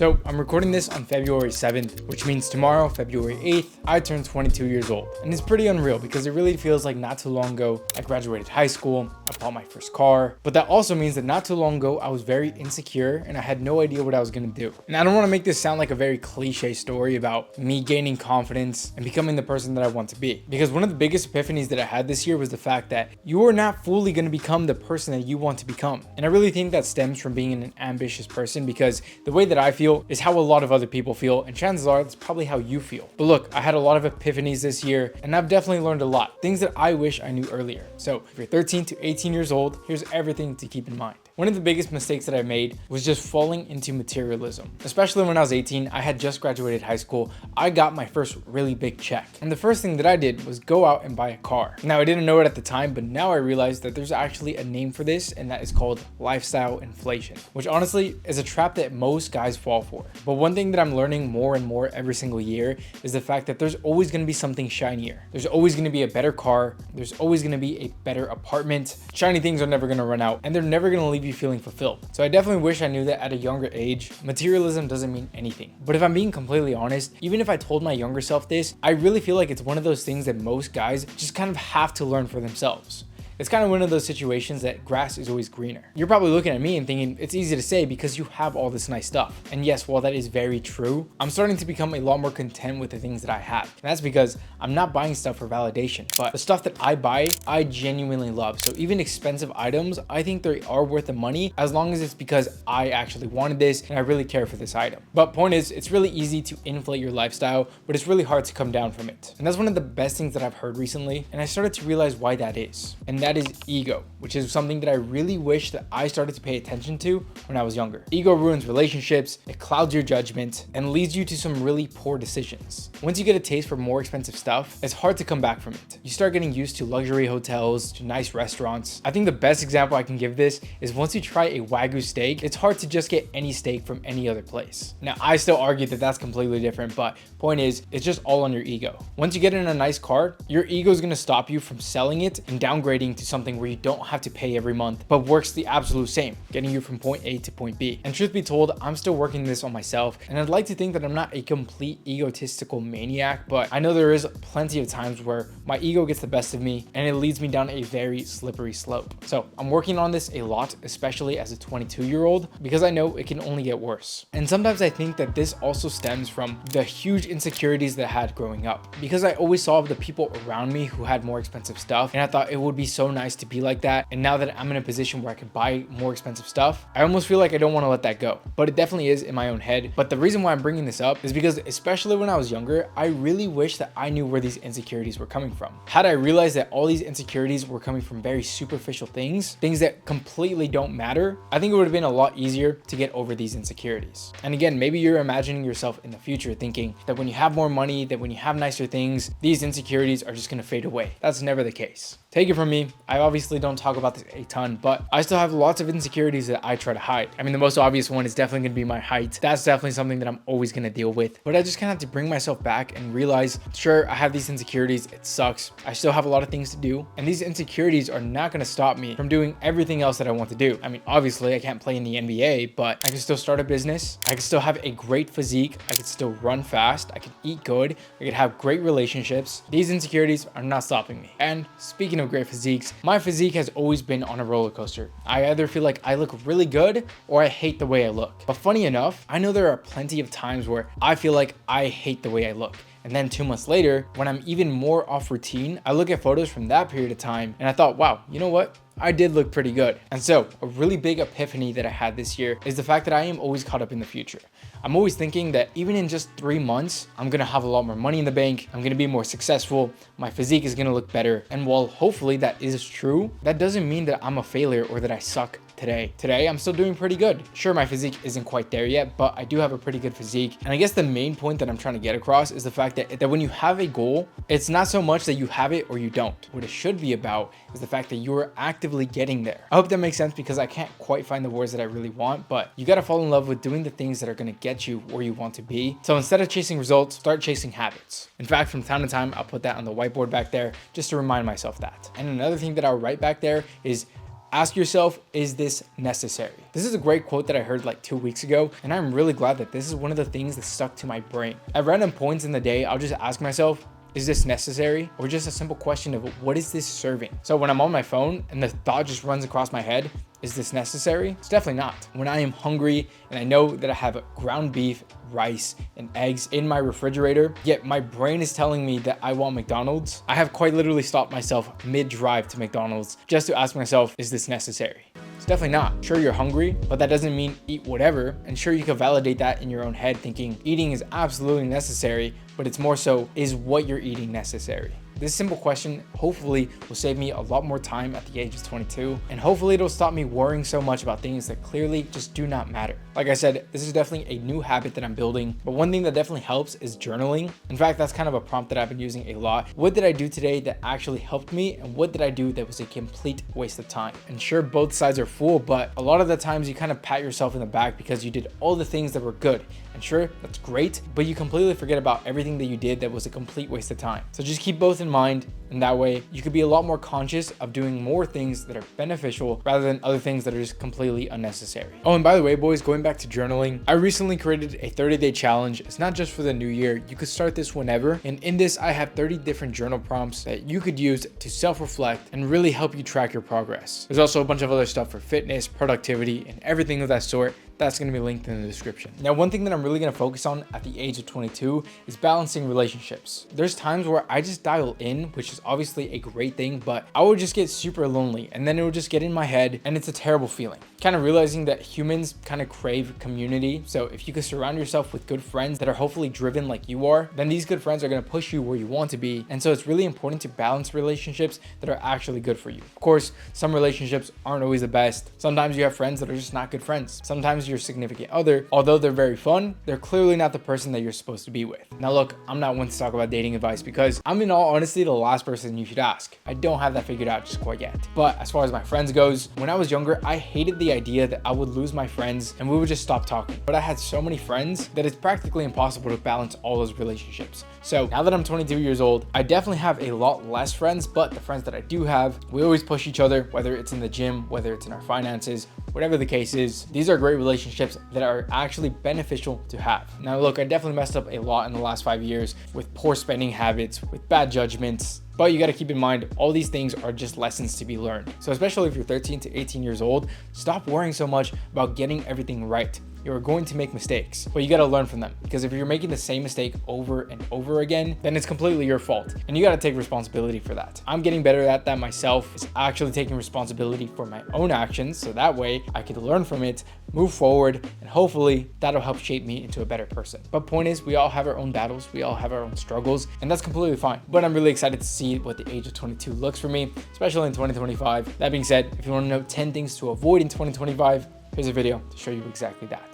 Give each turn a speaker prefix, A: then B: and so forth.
A: So I'm recording this on February 7th, which means tomorrow, February 8th, I turn 22 years old. And it's pretty unreal because it really feels like not too long ago, I graduated high school, I bought my first car, but that also means that not too long ago, I was very insecure and I had no idea what I was gonna do. And I don't wanna make this sound like a very cliche story about me gaining confidence and becoming the person that I want to be. Because one of the biggest epiphanies that I had this year was the fact that you are not fully gonna become the person that you want to become. And I really think that stems from being an ambitious person, because the way that I feel is how a lot of other people feel, and chances are that's probably how you feel. But look, I had a lot of epiphanies this year and I've definitely learned a lot, things that I wish I knew earlier. So if you're 13 to 18 years old, here's everything to keep in mind. One of the biggest mistakes that I made was just falling into materialism. Especially when I was 18, I had just graduated high school. I got my first really big check. And the first thing that I did was go out and buy a car. Now, I didn't know it at the time, but now I realize that there's actually a name for this, and that is called lifestyle inflation, which honestly is a trap that most guys fall for. But one thing that I'm learning more and more every single year is the fact that there's always going to be something shinier. There's always going to be a better car. There's always going to be a better apartment. Shiny things are never going to run out, and they're never going to leave you feeling fulfilled. So I definitely wish I knew that at a younger age. Materialism doesn't mean anything. But if I'm being completely honest, even if I told my younger self this, I really feel like it's one of those things that most guys just kind of have to learn for themselves. It's kind of one of those situations that grass is always greener. You're probably looking at me and thinking it's easy to say because you have all this nice stuff. And yes, while that is very true, I'm starting to become a lot more content with the things that I have. And that's because I'm not buying stuff for validation, but the stuff that I buy, I genuinely love. So even expensive items, I think they are worth the money as long as it's because I actually wanted this and I really care for this item. But point is, it's really easy to inflate your lifestyle, but it's really hard to come down from it. And that's one of the best things that I've heard recently. And I started to realize why that is. And that is ego, which is something that I really wish that I started to pay attention to when I was younger. Ego ruins relationships, it clouds your judgment, and leads you to some really poor decisions. Once you get a taste for more expensive stuff, it's hard to come back from it. You start getting used to luxury hotels, to nice restaurants. I think the best example I can give this is once you try a Wagyu steak, it's hard to just get any steak from any other place. Now, I still argue that that's completely different, but point is, it's just all on your ego. Once you get in a nice car, your ego is going to stop you from selling it and downgrading to something where you don't have to pay every month, but works the absolute same, getting you from point A to point B. And truth be told, I'm still working this on myself, and I'd like to think that I'm not a complete egotistical maniac, but I know there is plenty of times where my ego gets the best of me and it leads me down a very slippery slope. So I'm working on this a lot, especially as a 22-year-old, because I know it can only get worse. And sometimes I think that this also stems from the huge insecurities that I had growing up, because I always saw the people around me who had more expensive stuff, and I thought it would be so nice to be like that. And now that I'm in a position where I could buy more expensive stuff, I almost feel like I don't want to let that go. But it definitely is in my own head. But the reason why I'm bringing this up is because, especially when I was younger, I really wish that I knew where these insecurities were coming from. Had I realized that all these insecurities were coming from very superficial things that completely don't matter, I think it would have been a lot easier to get over these insecurities. And again, maybe you're imagining yourself in the future thinking that when you have more money, that when you have nicer things, these insecurities are just going to fade away. That's never the case. Take it from me, I obviously don't talk about this a ton, but I still have lots of insecurities that I try to hide. I mean, the most obvious one is definitely going to be my height. That's definitely something that I'm always going to deal with. But I just kind of have to bring myself back and realize, sure, I have these insecurities. It sucks. I still have a lot of things to do. And these insecurities are not going to stop me from doing everything else that I want to do. I mean, obviously, I can't play in the NBA, but I can still start a business. I can still have a great physique. I can still run fast. I can eat good. I can have great relationships. These insecurities are not stopping me. And speaking of great physiques, my physique has always been on a roller coaster. I either feel like I look really good or I hate the way I look. But funny enough, I know there are plenty of times where I feel like I hate the way I look. And then 2 months later, when I'm even more off routine, I look at photos from that period of time and I thought, wow, you know what? I did look pretty good. And so a really big epiphany that I had this year is the fact that I am always caught up in the future. I'm always thinking that even in just 3 months, I'm gonna have a lot more money in the bank. I'm gonna be more successful. My physique is gonna look better. And while hopefully that is true, that doesn't mean that I'm a failure or that I suck today. Today, I'm still doing pretty good. Sure, my physique isn't quite there yet, but I do have a pretty good physique. And I guess the main point that I'm trying to get across is the fact that when you have a goal, it's not so much that you have it or you don't. What it should be about is the fact that you're actively getting there. I hope that makes sense because I can't quite find the words that I really want, but you gotta fall in love with doing the things that are gonna get you where you want to be. So instead of chasing results, start chasing habits. In fact, from time to time, I'll put that on the whiteboard back there just to remind myself that. And another thing that I'll write back there is Ask yourself, is this necessary? This is a great quote that I heard like 2 weeks ago, and I'm really glad that this is one of the things that stuck to my brain. At random points in the day, I'll just ask myself, is this necessary? Or just a simple question of what is this serving? So when I'm on my phone and the thought just runs across my head, is this necessary? It's definitely not. When I am hungry and I know that I have ground beef, rice, and eggs in my refrigerator, yet my brain is telling me that I want McDonald's, I have quite literally stopped myself mid-drive to McDonald's just to ask myself, is this necessary? It's definitely not. Sure, you're hungry, but that doesn't mean eat whatever. And sure, you can validate that in your own head thinking eating is absolutely necessary, but it's more so, is what you're eating necessary? This simple question hopefully will save me a lot more time at the age of 22, and hopefully it'll stop me worrying so much about things that clearly just do not matter. Like I said, this is definitely a new habit that I'm building, but one thing that definitely helps is journaling. In fact, that's kind of a prompt that I've been using a lot. What did I do today that actually helped me, and what did I do that was a complete waste of time? And sure, both sides are full, but a lot of the times you kind of pat yourself in the back because you did all the things that were good. And sure, that's great, but you completely forget about everything that you did that was a complete waste of time. So just keep both in mind, and that way you could be a lot more conscious of doing more things that are beneficial rather than other things that are just completely unnecessary. Oh, and by the way, boys, going back to journaling, I recently created a 30-day challenge. It's not just for the new year. You could start this whenever. And in this, I have 30 different journal prompts that you could use to self-reflect and really help you track your progress. There's also a bunch of other stuff for fitness, productivity, and everything of that sort. That's going to be linked in the description. Now, one thing that I'm really going to focus on at the age of 22 is balancing relationships. There's times where I just dial in, which is obviously a great thing, but I would just get super lonely and then it would just get in my head and it's a terrible feeling. Kind of realizing that humans kind of crave community. So if you could surround yourself with good friends that are hopefully driven like you are, then these good friends are going to push you where you want to be. And so it's really important to balance relationships that are actually good for you. Of course, some relationships aren't always the best. Sometimes you have friends that are just not good friends. Sometimes your significant other, although they're very fun, they're clearly not the person that you're supposed to be with. Now look, I'm not one to talk about dating advice because I'm in all honesty the last person you should ask. I don't have that figured out just quite yet. But as far as my friends goes, when I was younger, I hated the idea that I would lose my friends and we would just stop talking. But I had so many friends that it's practically impossible to balance all those relationships. So now that I'm 22 years old, I definitely have a lot less friends, but the friends that I do have, we always push each other, whether it's in the gym, whether it's in our finances, whatever the case is. These are great relationships that are actually beneficial to have. Now look, I definitely messed up a lot in the last 5 years with poor spending habits, with bad judgments, but you got to keep in mind, all these things are just lessons to be learned. So especially if you're 13 to 18 years old, stop worrying so much about getting everything right. You're going to make mistakes, but you got to learn from them, because if you're making the same mistake over and over again, then it's completely your fault and you got to take responsibility for that. I'm getting better at that myself, is actually taking responsibility for my own actions, so that way I can learn from it, move forward, and hopefully that'll help shape me into a better person. But point is, we all have our own battles, we all have our own struggles, and that's completely fine. But I'm really excited to see what the age of 22 looks for me, especially in 2025. That being said, if you want to know 10 things to avoid in 2025, here's a video to show you exactly that.